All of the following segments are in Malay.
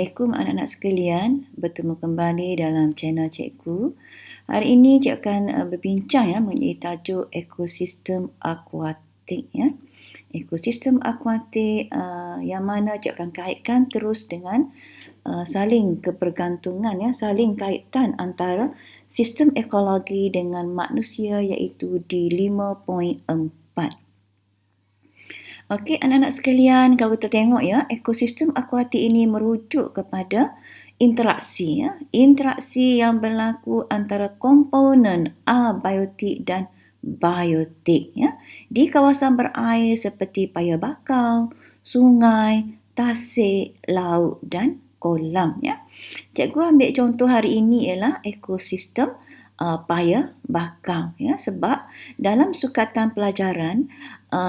Assalamualaikum anak-anak sekalian, bertemu kembali dalam channel cikgu. Hari ini cikgu akan berbincang mengenai tajuk ekosistem akuatik ya. Ekosistem akuatik yang mana cikgu akan kaitkan terus dengan saling kebergantungan saling kaitan antara sistem ekologi dengan manusia iaitu di 5.4. Okey, anak-anak sekalian, kalau kita tengok ekosistem akuatik ini merujuk kepada interaksi interaksi yang berlaku antara komponen abiotik dan biotik di kawasan berair seperti paya bakau, sungai, tasik, laut dan kolam Cikgu ambil contoh hari ini ialah ekosistem paya bakau sebab dalam sukatan pelajaran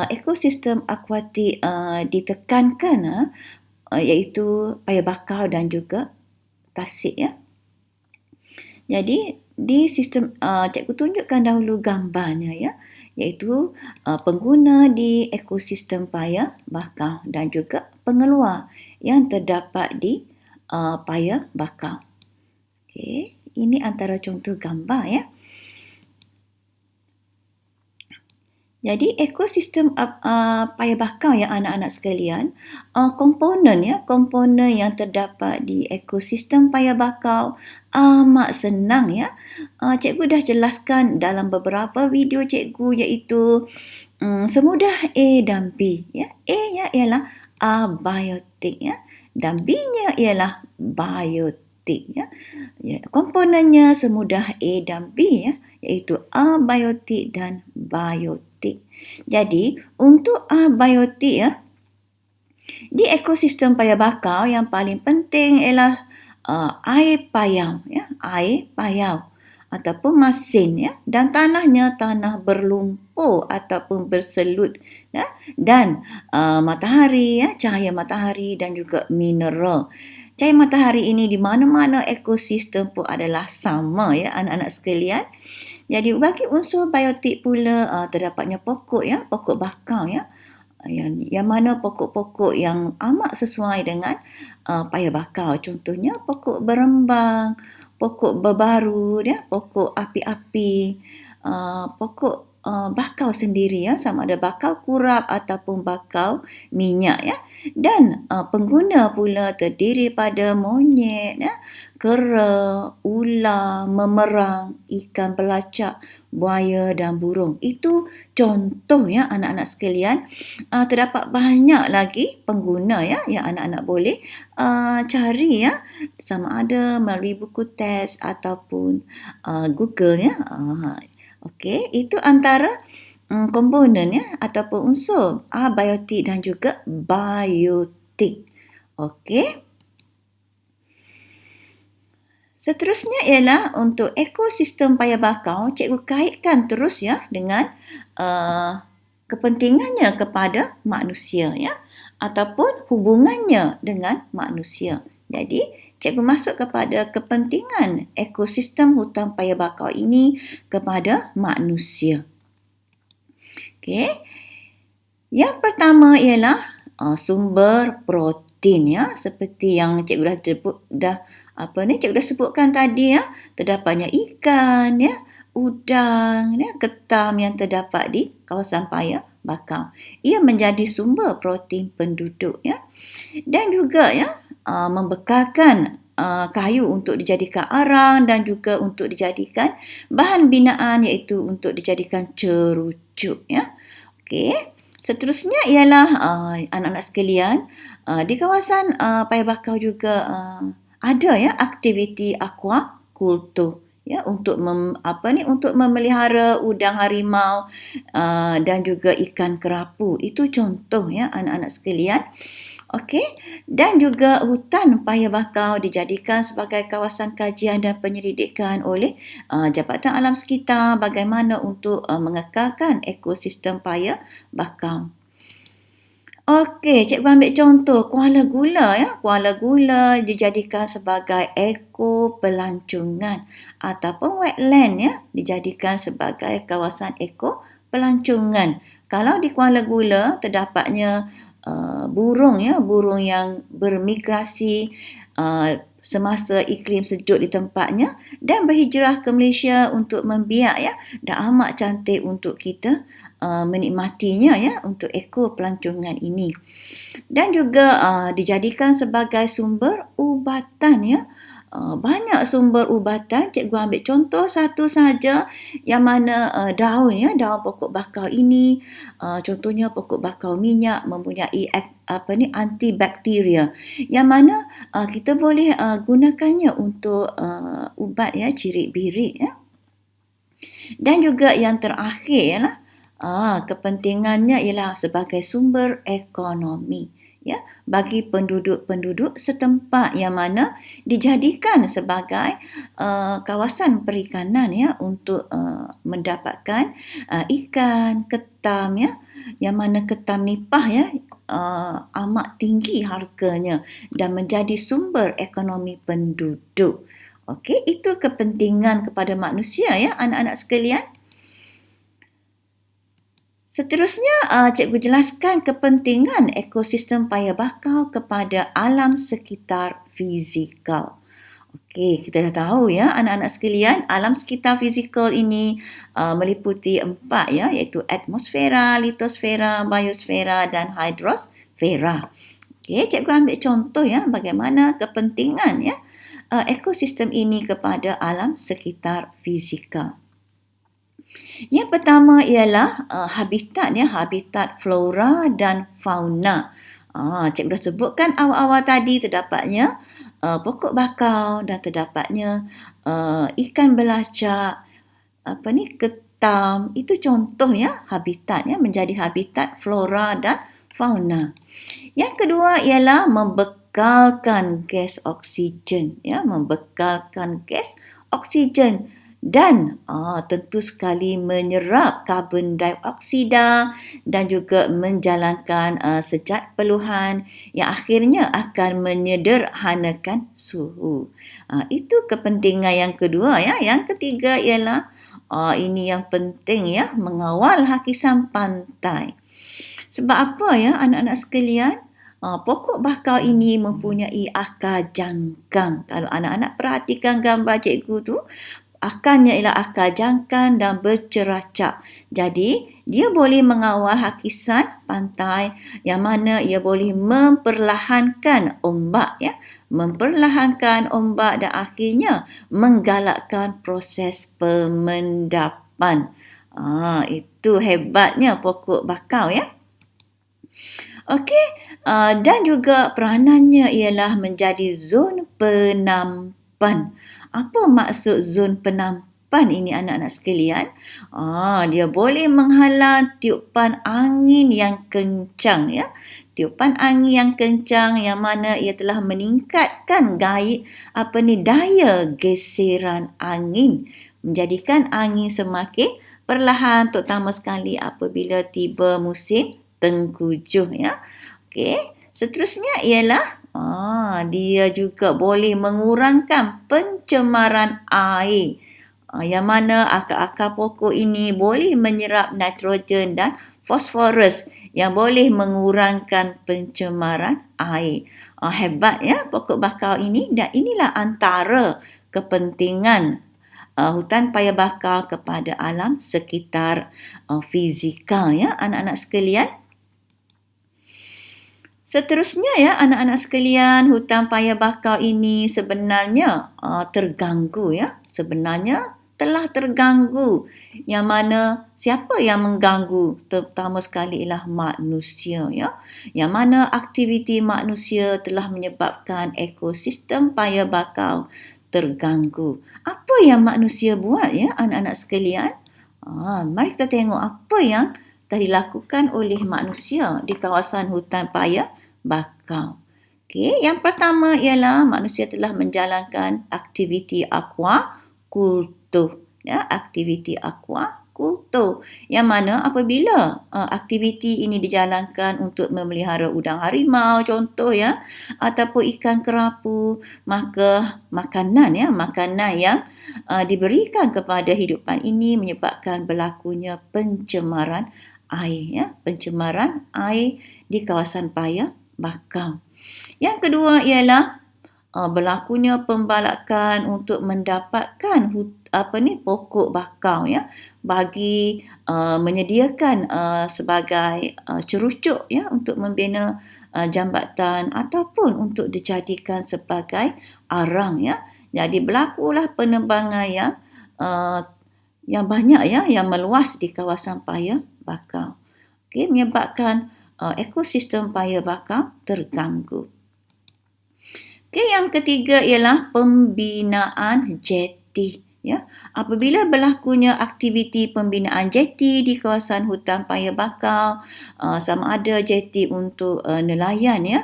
ekosistem akuatik ditekankan iaitu paya bakau dan juga tasik Jadi di sistem cikgu tunjukkan dahulu gambarnya iaitu pengguna di ekosistem paya bakau dan juga pengeluar yang terdapat di paya bakau. Okey, ini antara contoh gambar Jadi ekosistem paya bakau anak-anak sekalian, komponen yang terdapat di ekosistem paya bakau amat senang cikgu dah jelaskan dalam beberapa video cikgu iaitu semudah A dan B A ialah abiotik dan B-nya ialah biotik komponennya semudah A dan B iaitu abiotik dan biotik. Jadi untuk abiotik di ekosistem paya bakau yang paling penting ialah air payau air payau ataupun masin dan tanahnya tanah berlumpur ataupun berselut dan matahari cahaya matahari dan juga mineral. Cahaya matahari ini di mana-mana ekosistem pun adalah sama anak-anak sekalian. Jadi bagi unsur biotik pula terdapatnya pokok pokok bakau yang mana pokok-pokok yang amat sesuai dengan paya bakau. Contohnya pokok berembang, pokok berbarut, pokok api-api, pokok bakau sendiri sama ada bakau kurap ataupun bakau minyak dan pengguna pula terdiri pada monyet, kera, ular, memerang, ikan pelacak, buaya dan burung. Itu contoh anak-anak sekalian. Terdapat banyak lagi pengguna yang anak-anak boleh cari sama ada melalui buku teks ataupun Google Okey, itu antara komponen ataupun unsur abiotik dan juga biotik. Okey. Seterusnya ialah untuk ekosistem paya bakau, cikgu kaitkan terus dengan kepentingannya kepada manusia ataupun hubungannya dengan manusia. Jadi, cikgu masuk kepada kepentingan ekosistem hutan paya bakau ini kepada manusia. Okey. Yang pertama ialah sumber protein seperti yang cikgu cikgu dah sebutkan tadi terdapatnya ikan udang ketam yang terdapat di kawasan paya bakau. Ia menjadi sumber protein penduduk dan juga membekalkan kayu untuk dijadikan arang dan juga untuk dijadikan bahan binaan iaitu untuk dijadikan cerucuk Okey. Seterusnya ialah anak-anak sekalian di kawasan paya bakau juga ada aktiviti aquaculture untuk untuk memelihara udang harimau dan juga ikan kerapu. Itu contoh anak-anak sekalian. Okey, dan juga hutan paya bakau dijadikan sebagai kawasan kajian dan penyelidikan oleh Jabatan Alam Sekitar bagaimana untuk mengekalkan ekosistem paya bakau. Okey, cikgu ambil contoh Kuala Gula Kuala Gula dijadikan sebagai eko-pelancongan ataupun wetland dijadikan sebagai kawasan eko-pelancongan. Kalau di Kuala Gula terdapatnya burung burung yang bermigrasi semasa iklim sejuk di tempatnya dan berhijrah ke Malaysia untuk membiak ya, dan amat cantik untuk kita menikmatinya ya, untuk ekor pelancongan ini, dan juga dijadikan sebagai sumber ubatan ya. Banyak sumber ubatan, cikgu ambil contoh satu saja yang mana daun ya, daun pokok bakau ini, contohnya pokok bakau minyak mempunyai antibakteria yang mana kita boleh gunakannya untuk ubat ya, cirit-birit ya. Dan juga yang terakhir lah, kepentingannya ialah sebagai sumber ekonomi ya, bagi penduduk-penduduk setempat yang mana dijadikan sebagai kawasan perikanan ya, untuk mendapatkan ikan, ketam ya, yang mana ketam nipah ya amat tinggi harganya dan menjadi sumber ekonomi penduduk. Okey, itu kepentingan kepada manusia ya, anak-anak sekalian. Seterusnya, cikgu jelaskan kepentingan ekosistem paya bakau kepada alam sekitar fizikal. Okey, kita dah tahu ya anak-anak sekalian, alam sekitar fizikal ini meliputi 4 ya, iaitu atmosfera, litosfera, biosfera dan hidrosfera. Okey, cikgu ambil contoh ya bagaimana kepentingan ya ekosistem ini kepada alam sekitar fizikal. Yang pertama ialah habitat ya, habitat flora dan fauna. Cikgu dah sebutkan awal-awal tadi terdapatnya pokok bakau dan terdapatnya ikan belacak, ketam. Itu contoh ya habitat ya, menjadi habitat flora dan fauna. Yang kedua ialah membekalkan gas oksigen ya, membekalkan gas oksigen dan tentu sekali menyerap karbon dioksida dan juga menjalankan sejat peluhan yang akhirnya akan menyederhanakan suhu. Itu kepentingan yang kedua ya. Yang ketiga ialah ini yang penting ya, mengawal hakisan pantai. Sebab apa ya anak-anak sekalian? Pokok bakau ini mempunyai akar jangkang. Kalau anak-anak perhatikan gambar cikgu tu, akarnya ialah akar jangkang dan berceracak. Jadi, dia boleh mengawal hakisan pantai yang mana ia boleh memperlahankan ombak ya, memperlahankan ombak dan akhirnya menggalakkan proses pemendapan. Itu hebatnya pokok bakau ya. Okey, dan juga peranannya ialah menjadi zon penampan. Apa maksud zon penampan ini anak-anak sekalian? Dia boleh menghalang tiupan angin yang kencang ya. Tiupan angin yang kencang yang mana ia telah meningkatkan daya geseran angin, menjadikan angin semakin perlahan, terutama sekali apabila tiba musim tengkujuh ya. Okey, seterusnya ialah dia juga boleh mengurangkan pencemaran air. Yang mana akar-akar pokok ini boleh menyerap nitrogen dan fosforus yang boleh mengurangkan pencemaran air. Hebat ya pokok bakau ini, dan inilah antara kepentingan hutan paya bakau kepada alam sekitar fizikal ya anak-anak sekalian. Seterusnya ya anak-anak sekalian, hutan paya bakau ini sebenarnya terganggu ya. Sebenarnya telah terganggu. Yang mana siapa yang mengganggu? Terutama sekali ialah manusia ya. Yang mana aktiviti manusia telah menyebabkan ekosistem paya bakau terganggu. Apa yang manusia buat ya anak-anak sekalian? Mari kita tengok apa yang telah dilakukan oleh manusia di kawasan hutan paya bakau. Okey, yang pertama ialah manusia telah menjalankan aktiviti aquaculture ya, aktiviti aquaculture yang mana apabila aktiviti ini dijalankan untuk memelihara udang harimau contoh ya, ataupun ikan kerapu, maka makanan yang diberikan kepada hidupan ini menyebabkan berlakunya pencemaran air ya, pencemaran air di kawasan paya bakau. Yang kedua ialah berlakunya pembalakan untuk mendapatkan pokok bakau ya, bagi menyediakan sebagai cerucuk ya untuk membina jambatan ataupun untuk dijadikan sebagai arang ya. Jadi berlakulah penebangan yang banyak ya, yang meluas di kawasan paya bakau. Okey, menyebabkan ekosistem paya bakau terganggu. Okey, yang ketiga ialah pembinaan jeti. Ya, apabila berlakunya aktiviti pembinaan jeti di kawasan hutan paya bakau, sama ada jeti untuk nelayan ya,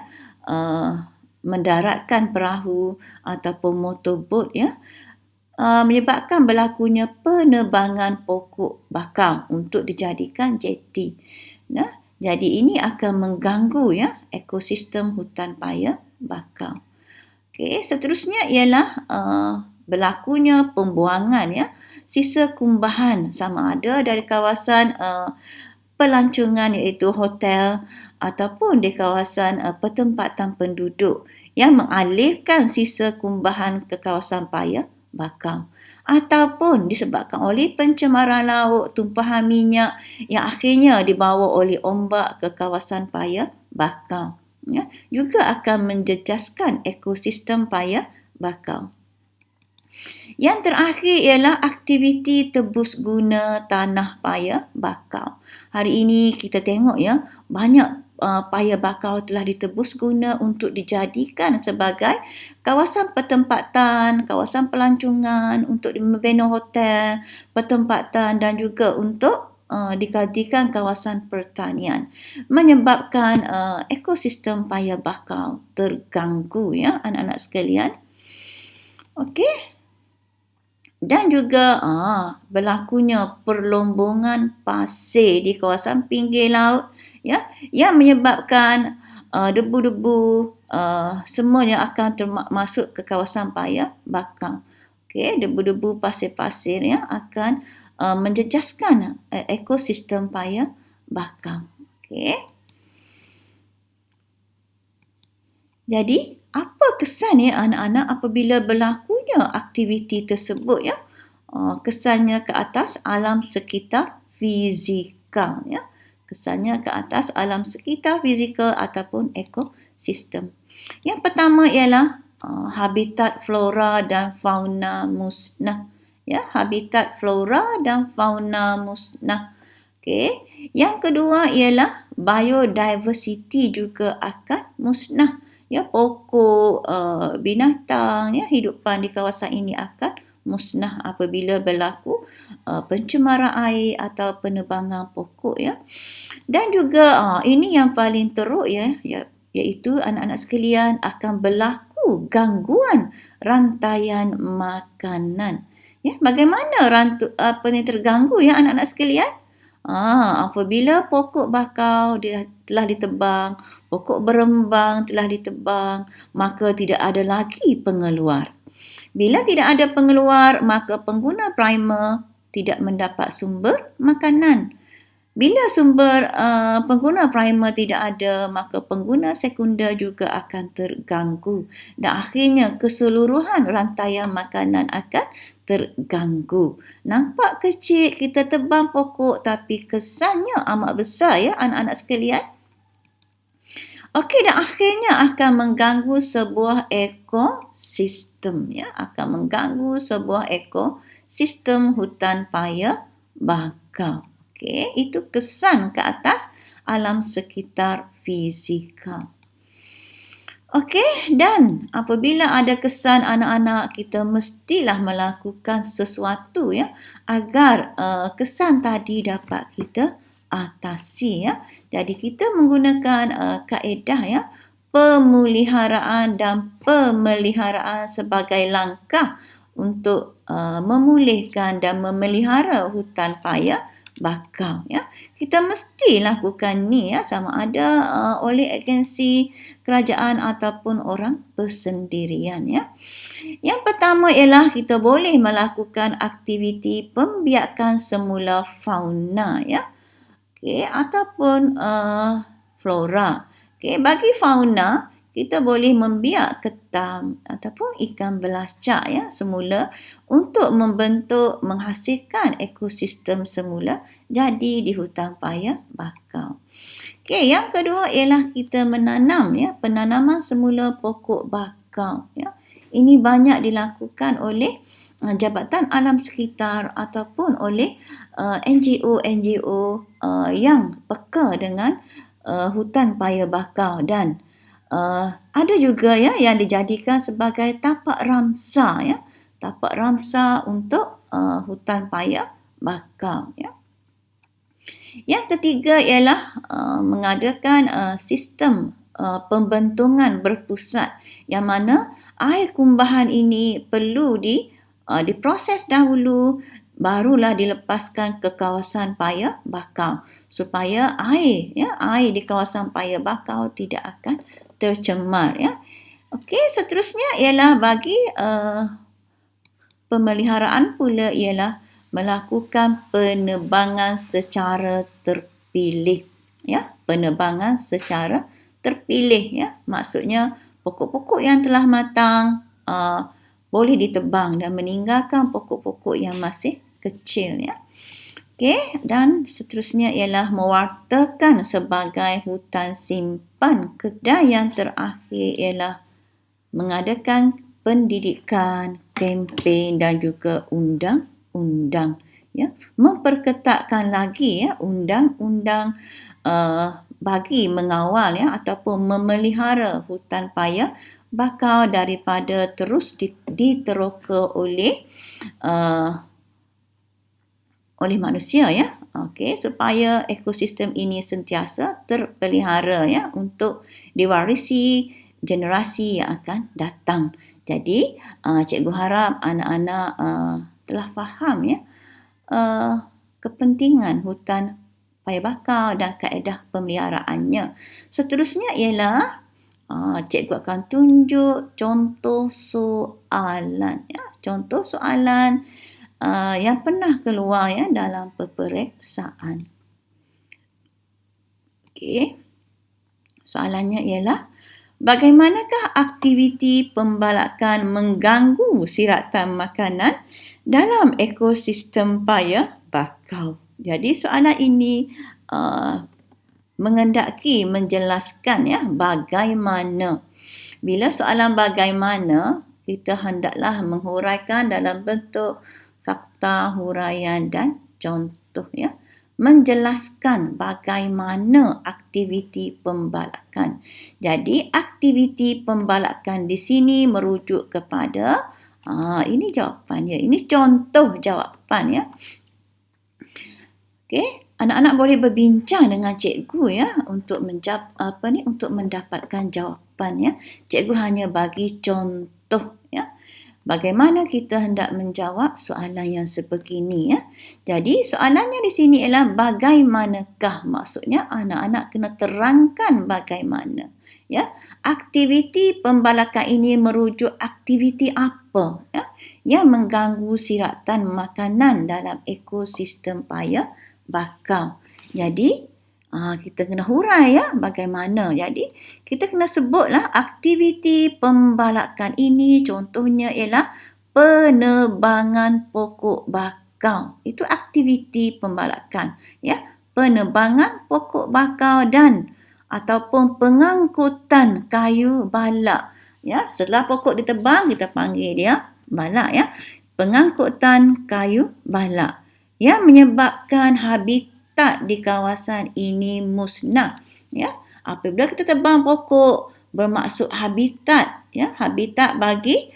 mendaratkan perahu ataupun motorbot ya, menyebabkan berlakunya penebangan pokok bakau untuk dijadikan jeti. Nah, jadi ini akan mengganggu ya ekosistem hutan paya bakau. Okey, seterusnya ialah berlakunya pembuangan ya sisa kumbahan, sama ada dari kawasan pelancongan iaitu hotel ataupun di kawasan pertempatan penduduk yang mengalihkan sisa kumbahan ke kawasan paya bakau, ataupun disebabkan oleh pencemaran laut, tumpahan minyak yang akhirnya dibawa oleh ombak ke kawasan paya bakau ya, juga akan menjejaskan ekosistem paya bakau. Yang terakhir ialah aktiviti tebus guna tanah paya bakau. Hari ini kita tengok ya, banyak paya bakau telah ditebus guna untuk dijadikan sebagai kawasan pertempatan, kawasan pelancongan, untuk membina hotel, pertempatan dan juga untuk dikajikan kawasan pertanian, menyebabkan ekosistem paya bakau terganggu ya anak-anak sekalian. Okey. Dan juga berlakunya perlombongan pasir di kawasan pinggir laut ya, yang menyebabkan debu-debu semuanya akan masuk ke kawasan paya bakau. Okey, debu-debu pasir-pasir ya akan menjejaskan ekosistem paya bakau. Okey. Jadi, apa kesan ya anak-anak apabila berlakunya aktiviti tersebut ya? Kesannya ke atas alam sekitar fizikal ya. Kesannya ke atas alam sekitar fizikal ataupun ekosistem. Yang pertama ialah habitat flora dan fauna musnah. Ya, habitat flora dan fauna musnah. Okey. Yang kedua ialah biodiversity juga akan musnah. Ya, pokok, binatang, ya, hidupan di kawasan ini akan musnah apabila berlaku pencemaran air atau penebangan pokok ya. Dan juga ini yang paling teruk ya, iaitu anak-anak sekalian akan berlaku gangguan rantaian makanan. Ya, bagaimana terganggu ya anak-anak sekalian? Apabila pokok bakau telah ditebang, pokok berembang telah ditebang, maka tidak ada lagi pengeluar. Bila tidak ada pengeluar, maka pengguna primer tidak mendapat sumber makanan. Bila sumber pengguna primer tidak ada, maka pengguna sekunder juga akan terganggu. Dan akhirnya keseluruhan rantaian makanan akan terganggu. Nampak kecil kita tebang pokok, tapi kesannya amat besar ya anak-anak sekalian. Okey, dan akhirnya akan mengganggu sebuah ekosistem ya, akan mengganggu sebuah ekosistem hutan paya bakau. Okey, itu kesan ke atas alam sekitar fizikal. Okey, dan apabila ada kesan anak-anak, kita mestilah melakukan sesuatu ya agar kesan tadi dapat kita atasi ya. Jadi kita menggunakan kaedah ya pemeliharaan dan pemeliharaan sebagai langkah untuk memulihkan dan memelihara hutan paya bakau ya. Kita mesti lakukan ni ya, sama ada oleh agensi kerajaan ataupun orang bersendirian ya. Yang pertama ialah kita boleh melakukan aktiviti pembiakan semula fauna ya. Okey, ataupun flora. Okey, bagi fauna, kita boleh membiak ketam ataupun ikan belacak ya semula untuk menghasilkan ekosistem semula jadi di hutan paya bakau. Okey, yang kedua ialah kita menanam ya, penanaman semula pokok bakau ya. Ini banyak dilakukan oleh Jabatan Alam Sekitar ataupun oleh NGO yang peka dengan hutan paya bakau dan ada juga ya yang dijadikan sebagai tapak ramsar ya, tapak ramsar untuk hutan paya bakau ya. Yang ketiga ialah mengadakan sistem pembentungan berpusat yang mana air kumbahan ini perlu diproses dahulu barulah dilepaskan ke kawasan paya bakau supaya air di kawasan paya bakau tidak akan tercemar ya. Okey, seterusnya ialah bagi pemeliharaan pula ialah melakukan penebangan secara terpilih ya, penebangan secara terpilih ya. Maksudnya pokok-pokok yang telah matang boleh ditebang dan meninggalkan pokok-pokok yang masih kecil ya. Okey, dan seterusnya ialah mewartakan sebagai hutan simpan. Dan yang terakhir ialah mengadakan pendidikan, kempen dan juga undang-undang ya, memperketatkan lagi ya undang-undang bagi mengawal ya ataupun memelihara hutan paya bakau daripada terus diteroka oleh manusia ya. Okey, supaya ekosistem ini sentiasa terpelihara ya untuk diwarisi generasi yang akan datang. Jadi, cikgu harap anak-anak telah faham ya kepentingan hutan paya bakau dan kaedah pemeliharaannya. Seterusnya ialah cikgu akan tunjuk contoh soalan ya, contoh soalan yang pernah keluar ya dalam peperiksaan. Okey. Soalannya ialah bagaimanakah aktiviti pembalakan mengganggu siratan makanan dalam ekosistem paya bakau? Jadi soalan ini mengendaki menjelaskan ya bagaimana. Bila soalan bagaimana, kita hendaklah menghuraikan dalam bentuk fakta, huraian dan contoh ya. Menjelaskan bagaimana aktiviti pembalakan. Jadi aktiviti pembalakan di sini merujuk kepada ini jawapannya. Ini contoh jawapan ya. Okey, anak-anak boleh berbincang dengan cikgu ya untuk untuk mendapatkan jawapan ya. Cikgu hanya bagi contoh ya. Bagaimana kita hendak menjawab soalan yang sebegini ya. Jadi soalannya di sini ialah bagaimanakah, maksudnya anak-anak kena terangkan bagaimana ya. Aktiviti pembalakan ini merujuk aktiviti apa ya yang mengganggu siratan makanan dalam ekosistem paya bakau. Jadi kita kena hurai ya bagaimana. Jadi kita kena sebutlah aktiviti pembalakan ini, contohnya ialah penebangan pokok bakau. Itu aktiviti pembalakan ya, penebangan pokok bakau dan ataupun pengangkutan kayu balak ya. Setelah pokok ditebang kita panggil dia balak ya. Pengangkutan kayu balak yang menyebabkan habitat di kawasan ini musnah ya. Apabila kita tebang pokok bermaksud habitat ya, habitat bagi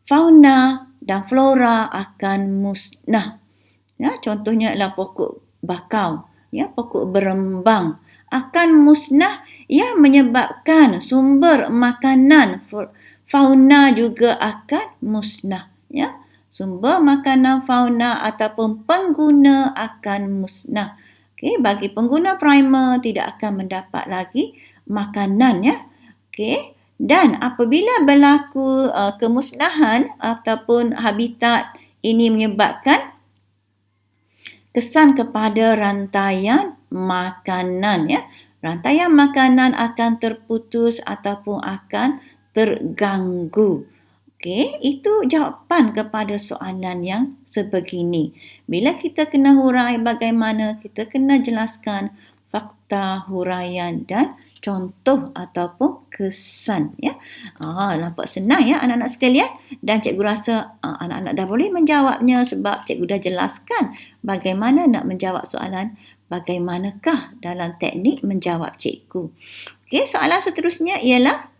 fauna dan flora akan musnah ya. Contohnya adalah pokok bakau ya, pokok berembang akan musnah yang menyebabkan sumber makanan fauna juga akan musnah ya. Sumber makanan fauna ataupun pengguna akan musnah. Okey, bagi pengguna primer tidak akan mendapat lagi makanan ya. Okey, dan apabila berlaku kemusnahan ataupun habitat ini menyebabkan kesan kepada rantaian makanan ya. Rantaian makanan akan terputus ataupun akan terganggu. Okey, itu jawapan kepada soalan yang sebegini. Bila kita kena hurai bagaimana, kita kena jelaskan fakta, huraian dan contoh ataupun kesan. Ya. Nampak senang ya anak-anak sekalian. Dan cikgu rasa anak-anak dah boleh menjawabnya sebab cikgu dah jelaskan bagaimana nak menjawab soalan bagaimanakah dalam teknik menjawab cikgu. Okey, soalan seterusnya ialah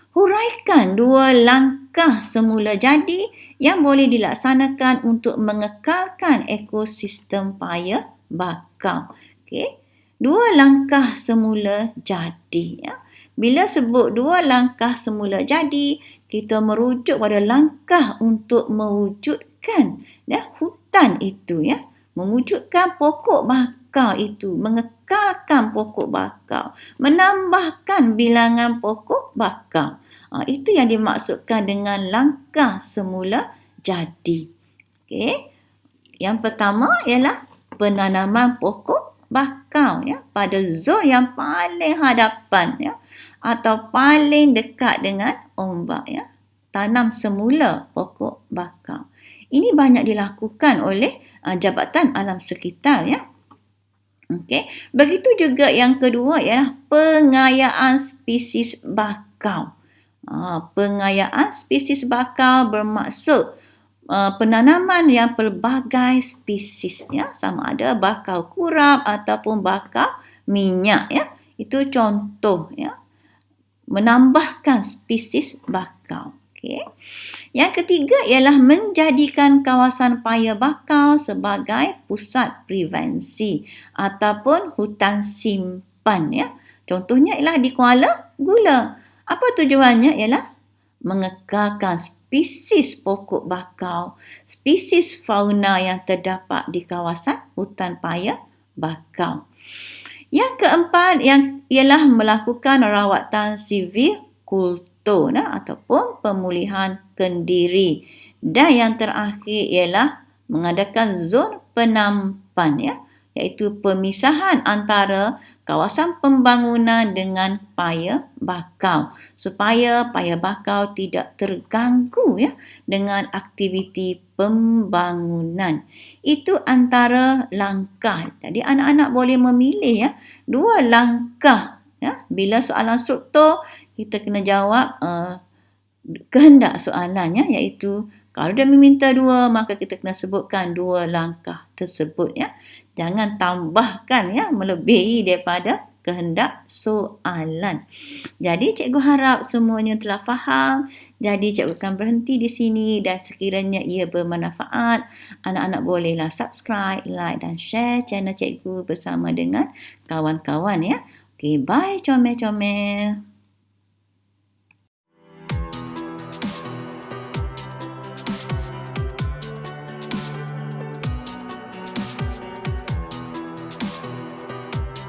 huraikan 2 langkah semula jadi yang boleh dilaksanakan untuk mengekalkan ekosistem paya bakau. Okey. 2 langkah semula jadi. Ya. Bila sebut 2 langkah semula jadi, kita merujuk pada langkah untuk mewujudkan hutan itu. Ya. Mewujudkan pokok bakau itu. Mengekalkan pokok bakau. Menambahkan bilangan pokok bakau. Itu yang dimaksudkan dengan langkah semula jadi. Okey. Yang pertama ialah penanaman pokok bakau ya pada zon yang paling hadapan ya atau paling dekat dengan ombak ya. Tanam semula pokok bakau. Ini banyak dilakukan oleh Jabatan Alam Sekitar ya. Okey. Begitu juga yang kedua ialah pengayaan spesies bakau. Pengayaan spesies bakau bermaksud penanaman yang pelbagai spesies ya, sama ada bakau kurap ataupun bakau minyak ya. Itu contoh ya. Menambahkan spesies bakau. Okay. Yang ketiga ialah menjadikan kawasan paya bakau sebagai pusat prevensi ataupun hutan simpan ya. Contohnya ialah di Kuala Gula. Apa tujuannya? Ialah mengekalkan spesies pokok bakau, spesies fauna yang terdapat di kawasan hutan paya bakau. Yang keempat ialah melakukan rawatan silvikultur ataupun pemulihan kendiri. Dan yang terakhir ialah mengadakan zon penampan ya, iaitu pemisahan antara kawasan pembangunan dengan paya bakau supaya paya bakau tidak terganggu ya dengan aktiviti pembangunan. Itu antara langkah. Jadi anak-anak boleh memilih ya 2 langkah ya. Bila soalan struktur kita kena jawab kehendak soalannya, iaitu kalau dia meminta 2 maka kita kena sebutkan 2 langkah tersebut ya. Jangan tambahkan ya melebihi daripada kehendak soalan. Jadi cikgu harap semuanya telah faham. Jadi cikgu akan berhenti di sini dan sekiranya ia bermanfaat, anak-anak bolehlah subscribe, like dan share channel cikgu bersama dengan kawan-kawan ya. Okey, bye comel-comel.